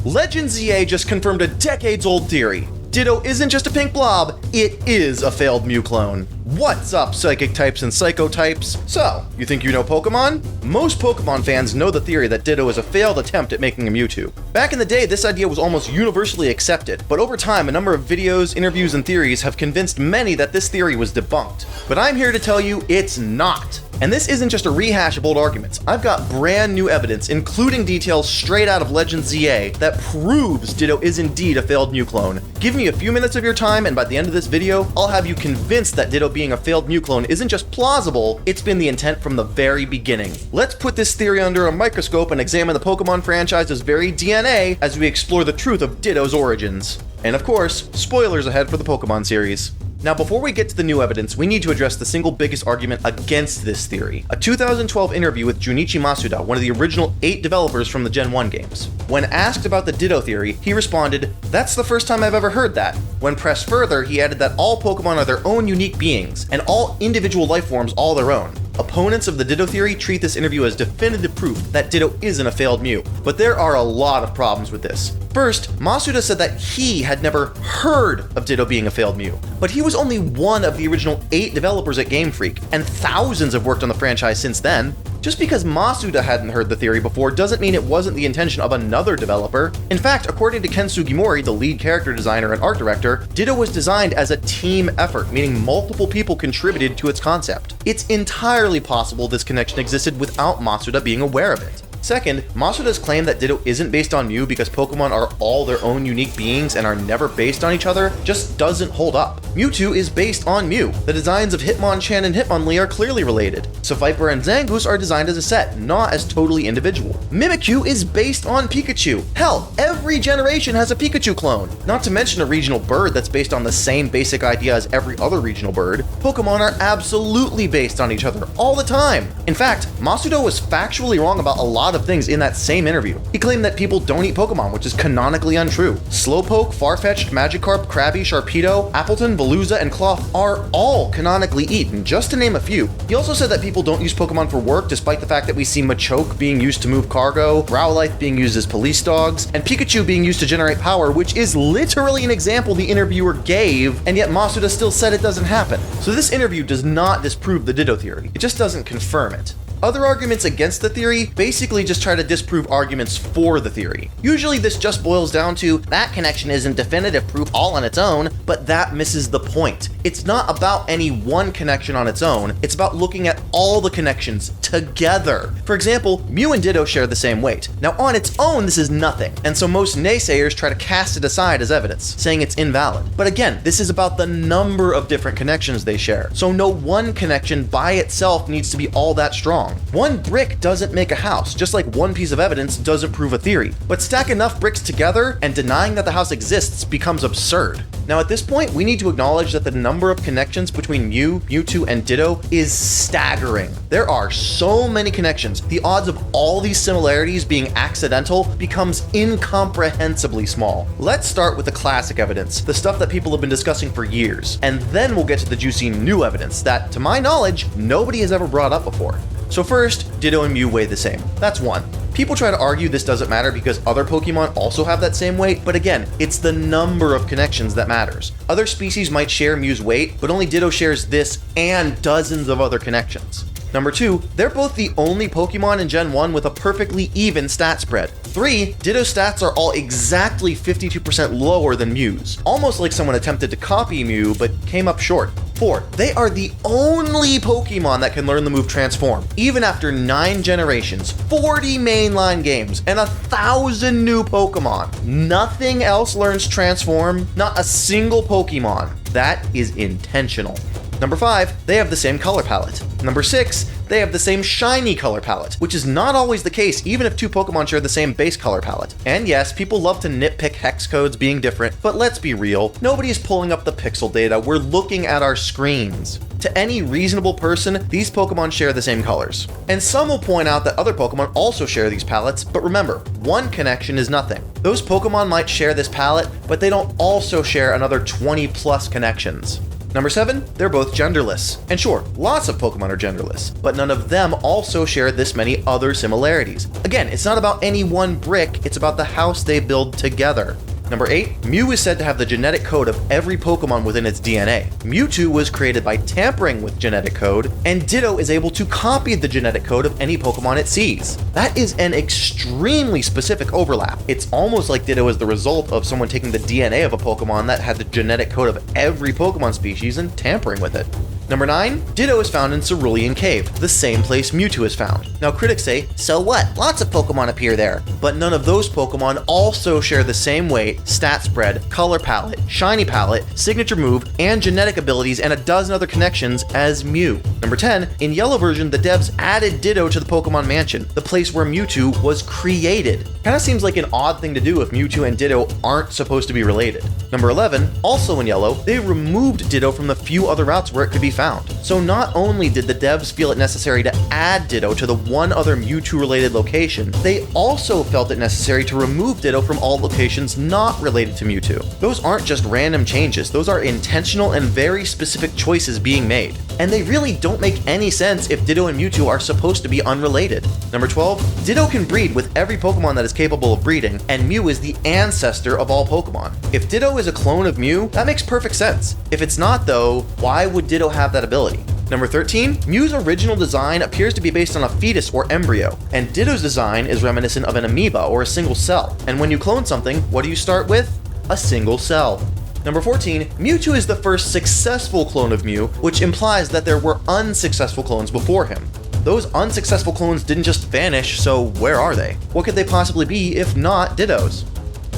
Legends Z-A just confirmed a decades-old theory. Ditto isn't just a pink blob, it is a failed Mew clone. What's up, psychic types and psychotypes? So, you think you know Pokemon? Most Pokemon fans know the theory that Ditto is a failed attempt at making a Mewtwo. Back in the day, this idea was almost universally accepted, but over time, a number of videos, interviews, and theories have convinced many that this theory was debunked. But I'm here to tell you it's not. And this isn't just a rehash of old arguments. I've got brand new evidence, including details straight out of Legends Z-A, that proves Ditto is indeed a failed Mew clone. Give me a few minutes of your time, and by the end of this video, I'll have you convinced that Ditto being a failed Mew clone isn't just plausible, it's been the intent from the very beginning. Let's put this theory under a microscope and examine the Pokemon franchise's very DNA as we explore the truth of Ditto's origins. And of course, spoilers ahead for the Pokemon series. Now, before we get to the new evidence, we need to address the single biggest argument against this theory. A 2012 interview with Junichi Masuda, one of the original 8 developers from the Gen 1 games. When asked about the Ditto theory, he responded, "That's the first time I've ever heard that." When pressed further, he added that all Pokemon are their own unique beings, and all individual life forms all their own. Opponents of the Ditto theory treat this interview as definitive proof that Ditto isn't a failed Mew, but there are a lot of problems with this. First, Masuda said that he had never heard of Ditto being a failed Mew, but he was only one of the original 8 developers at Game Freak, and thousands have worked on the franchise since then. Just because Masuda hadn't heard the theory before doesn't mean it wasn't the intention of another developer. In fact, according to Ken Sugimori, the lead character designer and art director, Ditto was designed as a team effort, meaning multiple people contributed to its concept. It's entirely possible this connection existed without Masuda being aware of it. Second, Masuda's claim that Ditto isn't based on Mew because Pokemon are all their own unique beings and are never based on each other just doesn't hold up. Mewtwo is based on Mew. The designs of Hitmonchan and Hitmonlee are clearly related. Viper and Zangoose are designed as a set, not as totally individual. Mimikyu is based on Pikachu. Hell, every generation has a Pikachu clone. Not to mention a regional bird that's based on the same basic idea as every other regional bird. Pokemon are absolutely based on each other all the time. In fact, Masuda was factually wrong about a lot of things in that same interview. He claimed that people don't eat Pokemon, which is canonically untrue. Slowpoke, Farfetch'd, Magikarp, Krabby, Sharpedo, Appleton, Veluza, and Cloth are all canonically eaten, just to name a few. He also said that people don't use Pokemon for work, despite the fact that we see Machoke being used to move cargo, Growlithe being used as police dogs, and Pikachu being used to generate power, which is literally an example the interviewer gave, and yet Masuda still said it doesn't happen. So this interview does not disprove the Ditto theory, it just doesn't confirm it. Other arguments against the theory basically just try to disprove arguments for the theory. Usually this just boils down to, that connection isn't definitive proof all on its own, but that misses the point. It's not about any one connection on its own, it's about looking at all the connections together. For example, Mew and Ditto share the same weight. Now on its own this is nothing, and so most naysayers try to cast it aside as evidence, saying it's invalid. But again, this is about the number of different connections they share, so no one connection by itself needs to be all that strong. One brick doesn't make a house, just like one piece of evidence doesn't prove a theory. But stack enough bricks together, and denying that the house exists becomes absurd. Now at this point, we need to acknowledge that the number of connections between Mew, Mewtwo, and Ditto is staggering. There are so many connections, the odds of all these similarities being accidental becomes incomprehensibly small. Let's start with the classic evidence, the stuff that people have been discussing for years, and then we'll get to the juicy new evidence that, to my knowledge, nobody has ever brought up before. So first, Ditto and Mew weigh the same. That's one. People try to argue this doesn't matter because other Pokemon also have that same weight, but again, it's the number of connections that matters. Other species might share Mew's weight, but only Ditto shares this and dozens of other connections. Number 2, they're both the only Pokemon in Gen 1 with a perfectly even stat spread. 3, Ditto's stats are all exactly 52% lower than Mew's, almost like someone attempted to copy Mew but came up short. 4, they are the only Pokemon that can learn the move Transform, even after 9 generations, 40 mainline games, and 1,000 new Pokemon. Nothing else learns Transform, not a single Pokemon. That is intentional. Number 5, they have the same color palette. Number 6, they have the same shiny color palette, which is not always the case even if 2 Pokemon share the same base color palette. And yes, people love to nitpick hex codes being different, but let's be real, nobody is pulling up the pixel data, we're looking at our screens. To any reasonable person, these Pokemon share the same colors. And some will point out that other Pokemon also share these palettes, but remember, one connection is nothing. Those Pokemon might share this palette, but they don't also share another 20 plus connections. Number 7, they're both genderless. And sure, lots of Pokemon are genderless, but none of them also share this many other similarities. Again, it's not about any one brick, it's about the house they build together. Number 8, Mew is said to have the genetic code of every Pokemon within its DNA. Mewtwo was created by tampering with genetic code, and Ditto is able to copy the genetic code of any Pokemon it sees. That is an extremely specific overlap. It's almost like Ditto is the result of someone taking the DNA of a Pokemon that had the genetic code of every Pokemon species and tampering with it. Number 9, Ditto is found in Cerulean Cave, the same place Mewtwo is found. Now critics say, so what? Lots of Pokemon appear there. But none of those Pokemon also share the same weight, stat spread, color palette, shiny palette, signature move, and genetic abilities and a dozen other connections as Mew. Number 10, in Yellow version, the devs added Ditto to the Pokemon Mansion, the place where Mewtwo was created. Kinda seems like an odd thing to do if Mewtwo and Ditto aren't supposed to be related. Number 11, also in Yellow, they removed Ditto from the few other routes where it could be found. So not only did the devs feel it necessary to add Ditto to the one other Mewtwo-related location, they also felt it necessary to remove Ditto from all locations not related to Mewtwo. Those aren't just random changes, those are intentional and very specific choices being made. And they really don't make any sense if Ditto and Mewtwo are supposed to be unrelated. Number 12, Ditto can breed with every Pokemon that is capable of breeding, and Mew is the ancestor of all Pokemon. If Ditto is a clone of Mew, that makes perfect sense. If it's not though, why would Ditto have that ability? Number 13, Mew's original design appears to be based on a fetus or embryo, and Ditto's design is reminiscent of an amoeba or a single cell. And when you clone something, what do you start with? A single cell. Number 14, Mewtwo is the first successful clone of Mew, which implies that there were unsuccessful clones before him. Those unsuccessful clones didn't just vanish, so where are they? What could they possibly be if not Dittos?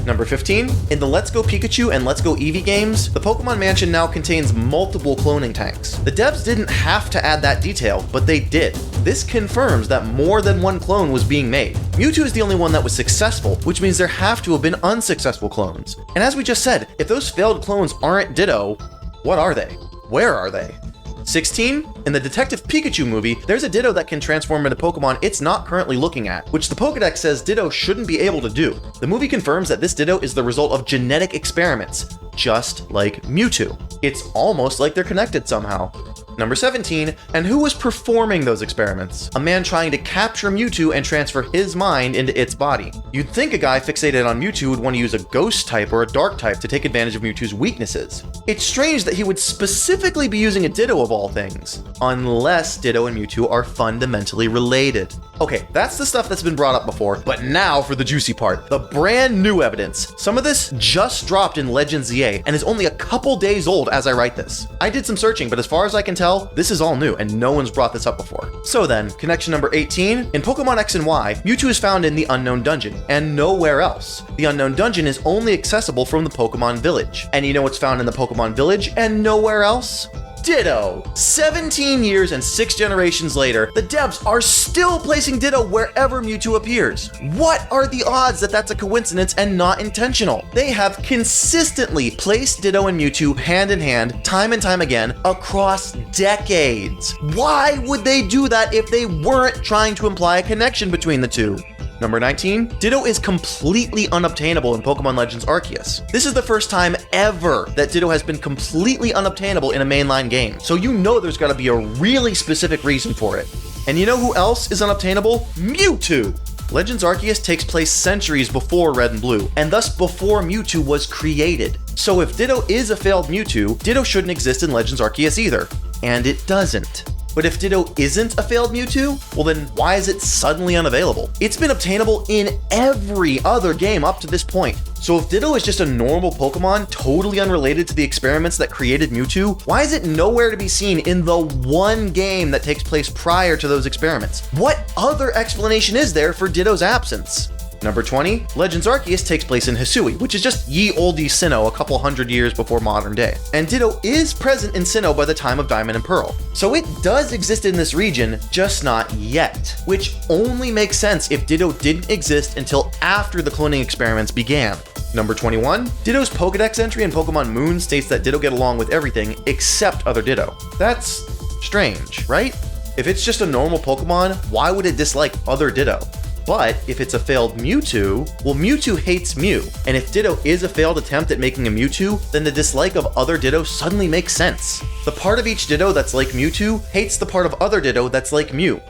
Number 15, in the Let's Go Pikachu and Let's Go Eevee games, the Pokemon Mansion now contains multiple cloning tanks. The devs didn't have to add that detail, but they did. This confirms that more than one clone was being made. Mewtwo is the only one that was successful, which means there have to have been unsuccessful clones. And as we just said, if those failed clones aren't Ditto, what are they? Where are they? 16, in the Detective Pikachu movie, there's a Ditto that can transform into Pokemon it's not currently looking at, which the Pokédex says Ditto shouldn't be able to do. The movie confirms that this Ditto is the result of genetic experiments, just like Mewtwo. It's almost like they're connected somehow. Number 17, and who was performing those experiments? A man trying to capture Mewtwo and transfer his mind into its body. You'd think a guy fixated on Mewtwo would want to use a ghost type or a dark type to take advantage of Mewtwo's weaknesses. It's strange that he would specifically be using a Ditto of all things, unless Ditto and Mewtwo are fundamentally related. Okay, that's the stuff that's been brought up before, but now for the juicy part, the brand new evidence. Some of this just dropped in Legends Z-A and is only a couple days old as I write this. I did some searching, but as far as I can tell, this is all new and no one's brought this up before. So then, connection number 18, in Pokemon X and Y, Mewtwo is found in the Unknown Dungeon and nowhere else. The Unknown Dungeon is only accessible from the Pokemon Village. And you know what's found in the Pokemon Village and nowhere else? Ditto! 17 years and 6 generations later, the devs are still placing Ditto wherever Mewtwo appears. What are the odds that that's a coincidence and not intentional? They have consistently placed Ditto and Mewtwo hand in hand, time and time again, across decades. Why would they do that if they weren't trying to imply a connection between the two? Number 19, Ditto is completely unobtainable in Pokémon Legends Arceus. This is the first time ever that Ditto has been completely unobtainable in a mainline game, so you know there's gotta be a really specific reason for it. And you know who else is unobtainable? Mewtwo! Legends Arceus takes place centuries before Red and Blue, and thus before Mewtwo was created. So if Ditto is a failed Mewtwo, Ditto shouldn't exist in Legends Arceus either. And it doesn't. But if Ditto isn't a failed Mewtwo, well then why is it suddenly unavailable? It's been obtainable in every other game up to this point. So if Ditto is just a normal Pokemon, totally unrelated to the experiments that created Mewtwo, why is it nowhere to be seen in the one game that takes place prior to those experiments? What other explanation is there for Ditto's absence? Number 20, Legends Arceus takes place in Hisui, which is just ye olde Sinnoh a couple hundred years before modern day. And Ditto is present in Sinnoh by the time of Diamond and Pearl. So it does exist in this region, just not yet, which only makes sense if Ditto didn't exist until after the cloning experiments began. Number 21, Ditto's Pokédex entry in Pokemon Moon states that Ditto get along with everything except other Ditto. That's strange, right? If it's just a normal Pokemon, why would it dislike other Ditto? But if it's a failed Mewtwo, well, Mewtwo hates Mew. And if Ditto is a failed attempt at making a Mewtwo, then the dislike of other Ditto suddenly makes sense. The part of each Ditto that's like Mewtwo hates the part of other Ditto that's like Mew.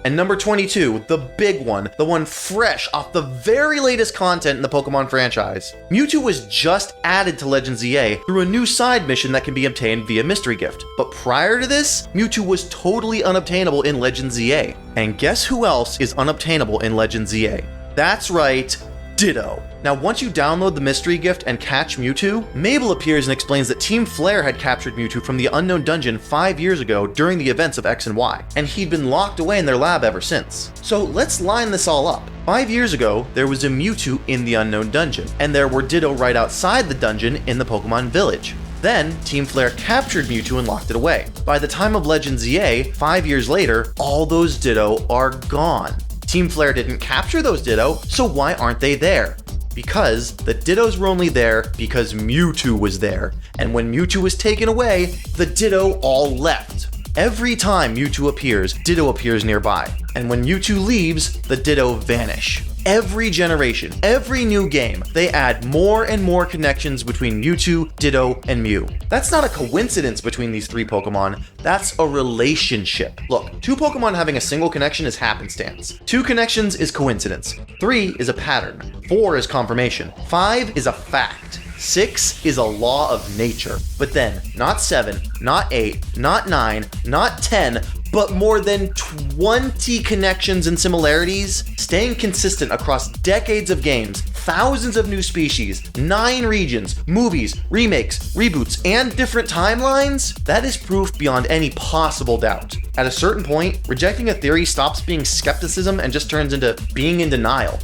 And number 22, the big one, the one fresh off the very latest content in the Pokemon franchise. Mewtwo was just added to Legends Z-A through a new side mission that can be obtained via Mystery Gift. But prior to this, Mewtwo was totally unobtainable in Legends Z-A. And guess who else is unobtainable in Legends Z-A? That's right, Ditto. Now, once you download the Mystery Gift and catch Mewtwo, Mabel appears and explains that Team Flare had captured Mewtwo from the Unknown Dungeon 5 years ago during the events of X and Y, and he'd been locked away in their lab ever since. So let's line this all up. 5 years ago, there was a Mewtwo in the Unknown Dungeon, and there were Ditto right outside the dungeon in the Pokemon Village. Then, Team Flare captured Mewtwo and locked it away. By the time of Legends Z-A, 5 years later, all those Ditto are gone. Team Flare didn't capture those Ditto, so why aren't they there? Because the Dittos were only there because Mewtwo was there, and when Mewtwo was taken away, the Ditto all left. Every time Mewtwo appears, Ditto appears nearby, and when Mewtwo leaves, the Ditto vanish. Every generation, every new game, they add more and more connections between Mewtwo, Ditto, and Mew. That's not a coincidence between these three Pokemon, that's a relationship. Look, two Pokemon having a single connection is happenstance. 2 connections is coincidence. 3 is a pattern. 4 is confirmation. 5 is a fact. 6 is a law of nature. But then, not 7, not 8, not 9, not 10, but more than 20 connections and similarities, staying consistent across decades of games, thousands of new species, 9 regions, movies, remakes, reboots, and different timelines? That is proof beyond any possible doubt. At a certain point, rejecting a theory stops being skepticism and just turns into being in denial.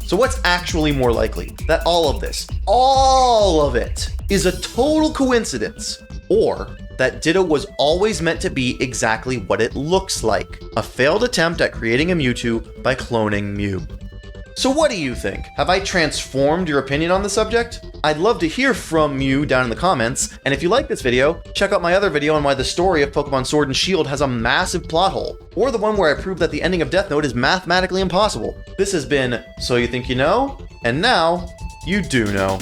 So what's actually more likely? That all of this, all of it, is a total coincidence? Or that Ditto was always meant to be exactly what it looks like? A failed attempt at creating a Mewtwo by cloning Mew. So what do you think? Have I transformed your opinion on the subject? I'd love to hear from you down in the comments, and if you like this video, check out my other video on why the story of Pokemon Sword and Shield has a massive plot hole, or the one where I prove that the ending of Death Note is mathematically impossible. This has been So You Think You Know, and now you do know.